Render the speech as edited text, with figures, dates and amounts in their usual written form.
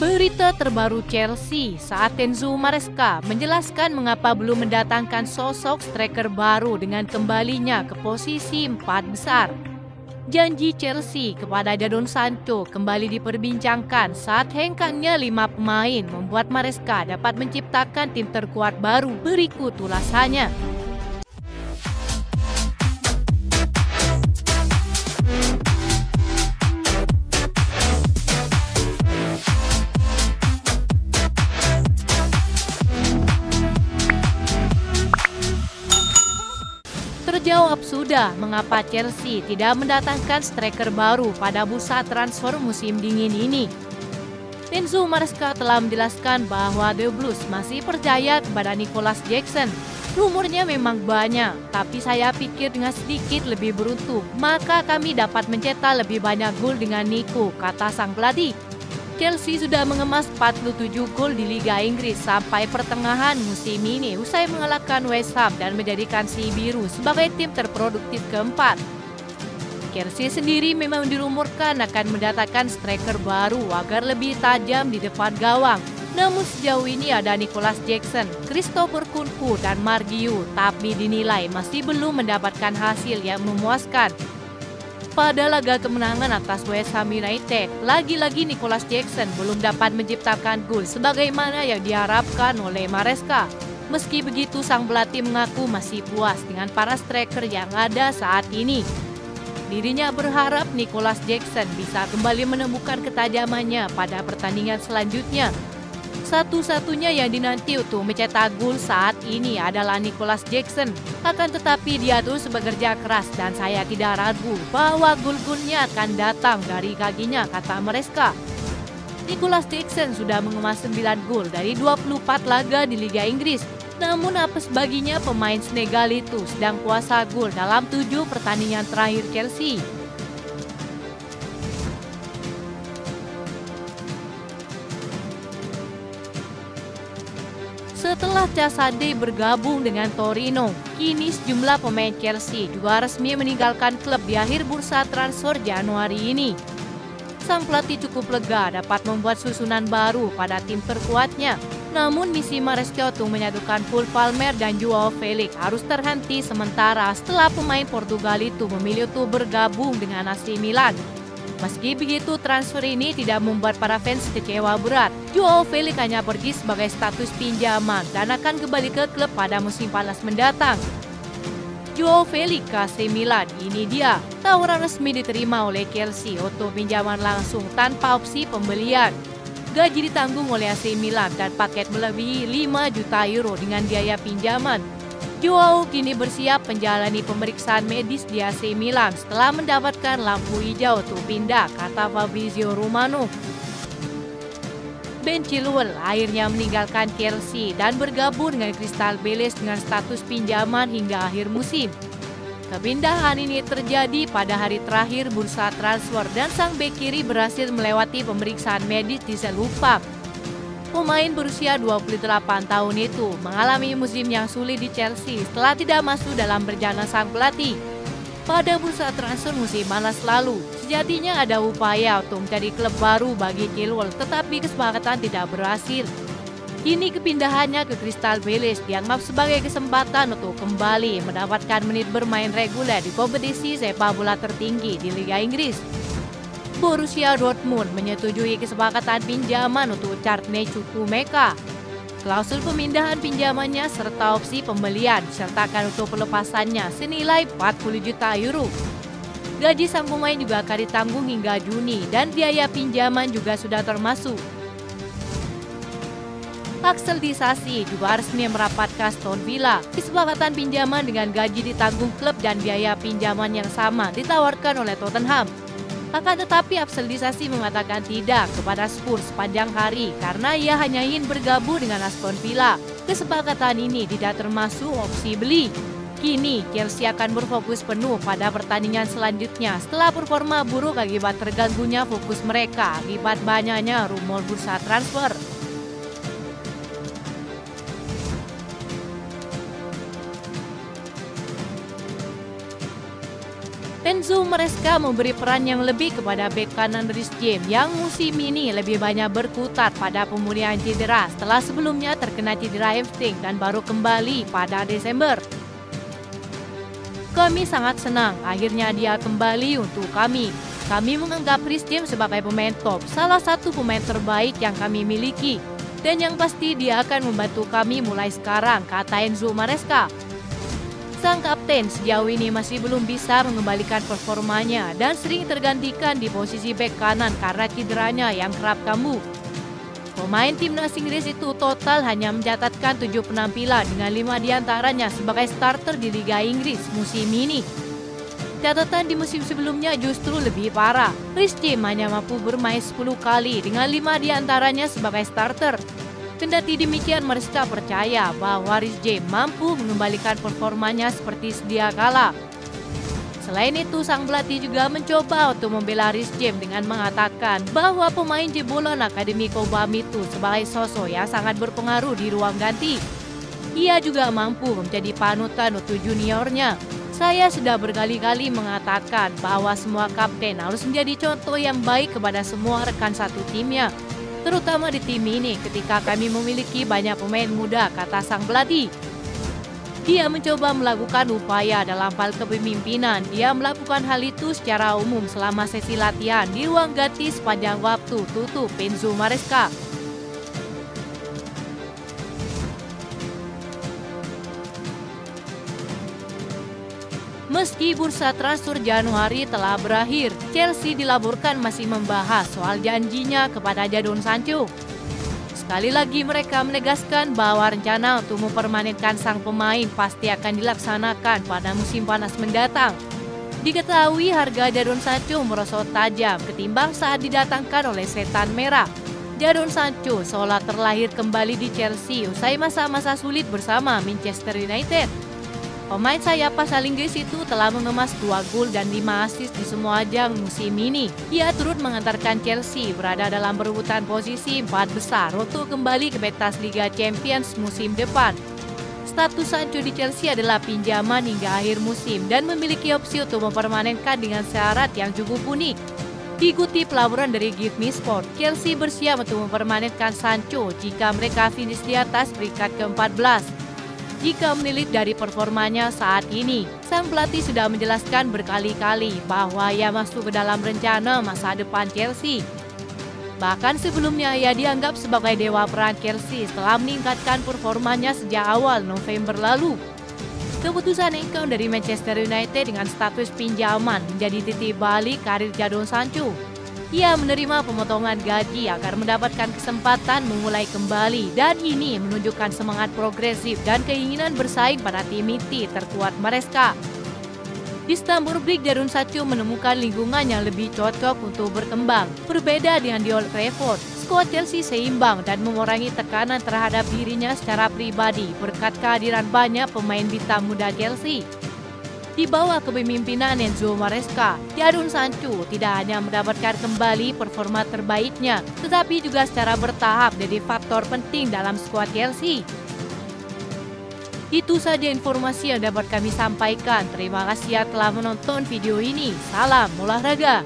Berita terbaru Chelsea saat Enzo Maresca menjelaskan mengapa belum mendatangkan sosok striker baru dengan kembalinya ke posisi 4 besar. Janji Chelsea kepada Jadon Sancho kembali diperbincangkan saat hengkangnya 5 pemain membuat Maresca dapat menciptakan tim terkuat baru. Berikut ulasannya. Terjawab sudah mengapa Chelsea tidak mendatangkan striker baru pada bursa transfer musim dingin ini. Enzo Maresca telah menjelaskan bahwa The Blues masih percaya kepada Nicholas Jackson. Rumornya memang banyak, tapi saya pikir dengan sedikit lebih beruntung, maka kami dapat mencetak lebih banyak gol dengan Nico, kata sang pelatih. Chelsea sudah mengemas 47 gol di Liga Inggris sampai pertengahan musim ini usai mengalahkan West Ham dan menjadikan si biru sebagai tim terproduktif keempat. Chelsea sendiri memang dirumorkan akan mendatangkan striker baru agar lebih tajam di depan gawang. Namun sejauh ini ada Nicholas Jackson, Christopher Nkunku, dan Marc Guiu, tapi dinilai masih belum mendapatkan hasil yang memuaskan. Pada laga kemenangan atas West Ham United, lagi-lagi Nicholas Jackson belum dapat menciptakan gol sebagaimana yang diharapkan oleh Maresca. Meski begitu, sang pelatih mengaku masih puas dengan para striker yang ada saat ini. Dirinya berharap Nicholas Jackson bisa kembali menemukan ketajamannya pada pertandingan selanjutnya. Satu-satunya yang dinanti untuk mencetak gol saat ini adalah Nicholas Jackson. Akan tetapi dia terus bekerja keras dan saya tidak ragu bahwa gol-golnya akan datang dari kakinya, kata Maresca. Nicholas Jackson sudah mengemas 9 gol dari 24 laga di Liga Inggris. Namun apes baginya pemain Senegal itu sedang puasa gol dalam 7 pertandingan terakhir Chelsea. Setelah Casade bergabung dengan Torino, kini sejumlah pemain Chelsea juga resmi meninggalkan klub di akhir bursa transfer Januari ini. Sang pelatih cukup lega dapat membuat susunan baru pada tim terkuatnya. Namun misi Maresca untuk menyatukan Cole Palmer dan Joao Felix harus terhenti sementara setelah pemain Portugal itu memilih untuk bergabung dengan AC Milan. Meski begitu, transfer ini tidak membuat para fans kecewa berat. Joao Felix hanya pergi sebagai status pinjaman dan akan kembali ke klub pada musim panas mendatang. Joao Felix ke AC Milan, ini dia. Tawaran resmi diterima oleh Chelsea untuk pinjaman langsung tanpa opsi pembelian. Gaji ditanggung oleh AC Milan dan paket melebihi 5 juta euro dengan biaya pinjaman. Joao kini bersiap menjalani pemeriksaan medis di AC Milan setelah mendapatkan lampu hijau untuk pindah, kata Fabrizio Romano. Ben Chilwell akhirnya meninggalkan Chelsea dan bergabung dengan Crystal Palace dengan status pinjaman hingga akhir musim. Kepindahan ini terjadi pada hari terakhir bursa transfer dan sang bek kiri berhasil melewati pemeriksaan medis di Selupam. Pemain berusia 28 tahun itu mengalami musim yang sulit di Chelsea setelah tidak masuk dalam perjalanan sang pelatih. Pada bursa transfer musim panas lalu, sejatinya ada upaya untuk mencari klub baru bagi Chilwell, tetapi kesepakatan tidak berhasil. Kini kepindahannya ke Crystal Palace dianggap sebagai kesempatan untuk kembali mendapatkan menit bermain reguler di kompetisi sepak bola tertinggi di Liga Inggris. Borussia Dortmund menyetujui kesepakatan pinjaman untuk Courtney Chukwuemeka. Klausul pemindahan pinjamannya serta opsi pembelian disertakan untuk pelepasannya senilai 40 juta euro. Gaji sang pemain juga akan ditanggung hingga Juni dan biaya pinjaman juga sudah termasuk. Axel Disasi juga resmi merapat ke Aston Villa. Kesepakatan pinjaman dengan gaji ditanggung klub dan biaya pinjaman yang sama ditawarkan oleh Tottenham. Akan tetapi Axel Disasi mengatakan tidak kepada Spurs sepanjang hari karena ia hanya ingin bergabung dengan Aston Villa. Kesepakatan ini tidak termasuk opsi beli. Kini Chelsea akan berfokus penuh pada pertandingan selanjutnya setelah performa buruk akibat terganggunya fokus mereka akibat banyaknya rumor bursa transfer. Enzo Maresca memberi peran yang lebih kepada bek kanan Reece James yang musim ini lebih banyak berkutat pada pemulihan cedera setelah sebelumnya terkena cedera hamstring dan baru kembali pada Desember. Kami sangat senang akhirnya dia kembali untuk kami. Kami menganggap Reece James sebagai pemain top, salah satu pemain terbaik yang kami miliki. Dan yang pasti dia akan membantu kami mulai sekarang, kata Enzo Maresca. Sang kapten sejauh ini masih belum bisa mengembalikan performanya dan sering tergantikan di posisi bek kanan karena cederanya yang kerap kambuh. Pemain timnas Inggris itu total hanya mencatatkan 7 penampilan dengan 5 diantaranya sebagai starter di Liga Inggris musim ini. Catatan di musim sebelumnya justru lebih parah. Reece James hanya mampu bermain 10 kali dengan 5 diantaranya sebagai starter. Kendati demikian, Maresca percaya bahwa Reece James mampu mengembalikan performanya seperti sedia kala. Selain itu, sang pelatih juga mencoba untuk membela Reece James dengan mengatakan bahwa pemain jebolan Akademi Cobham itu sebagai sosok yang sangat berpengaruh di ruang ganti. Ia juga mampu menjadi panutan untuk juniornya. Saya sudah berkali-kali mengatakan bahwa semua kapten harus menjadi contoh yang baik kepada semua rekan satu timnya. Terutama di tim ini ketika kami memiliki banyak pemain muda, kata sang pelatih. Dia mencoba melakukan upaya dalam hal kepemimpinan. Dia melakukan hal itu secara umum selama sesi latihan di ruang ganti sepanjang waktu, tutup Enzo Maresca. Meski bursa transfer Januari telah berakhir, Chelsea dilaporkan masih membahas soal janjinya kepada Jadon Sancho. Sekali lagi mereka menegaskan bahwa rencana untuk mempermanenkan sang pemain pasti akan dilaksanakan pada musim panas mendatang. Diketahui harga Jadon Sancho merosot tajam ketimbang saat didatangkan oleh Setan Merah. Jadon Sancho seolah terlahir kembali di Chelsea usai masa-masa sulit bersama Manchester United. Pemain sayap asal Inggris itu telah mengemas 2 gol dan 5 assist di semua ajang musim ini. Ia turut mengantarkan Chelsea berada dalam perebutan posisi 4 besar untuk kembali ke pentas Liga Champions musim depan. Status Sancho di Chelsea adalah pinjaman hingga akhir musim dan memiliki opsi untuk mempermanenkan dengan syarat yang cukup unik. Dikutip laporan dari Give Me Sport, Chelsea bersiap untuk mempermanenkan Sancho jika mereka finish di atas peringkat ke-14. Jika menilik dari performanya saat ini, sang pelatih sudah menjelaskan berkali-kali bahwa ia masuk ke dalam rencana masa depan Chelsea. Bahkan sebelumnya ia dianggap sebagai dewa peran Chelsea setelah meningkatkan performanya sejak awal November lalu. Keputusan engkau dari Manchester United dengan status pinjaman menjadi titik balik karir Jadon Sancho. Ia menerima pemotongan gaji agar mendapatkan kesempatan memulai kembali dan ini menunjukkan semangat progresif dan keinginan bersaing pada tim inti terkuat Maresca. Di Stamford Bridge, Jadon Sancho menemukan lingkungan yang lebih cocok untuk berkembang. Berbeda dengan di Old Trafford, skuad Chelsea seimbang dan mengurangi tekanan terhadap dirinya secara pribadi berkat kehadiran banyak pemain bintang muda Chelsea. Di bawah kepemimpinan Enzo Maresca, Jadon Sancho tidak hanya mendapatkan kembali performa terbaiknya, tetapi juga secara bertahap jadi faktor penting dalam skuad Chelsea. Itu saja informasi yang dapat kami sampaikan. Terima kasih telah menonton video ini. Salam olahraga.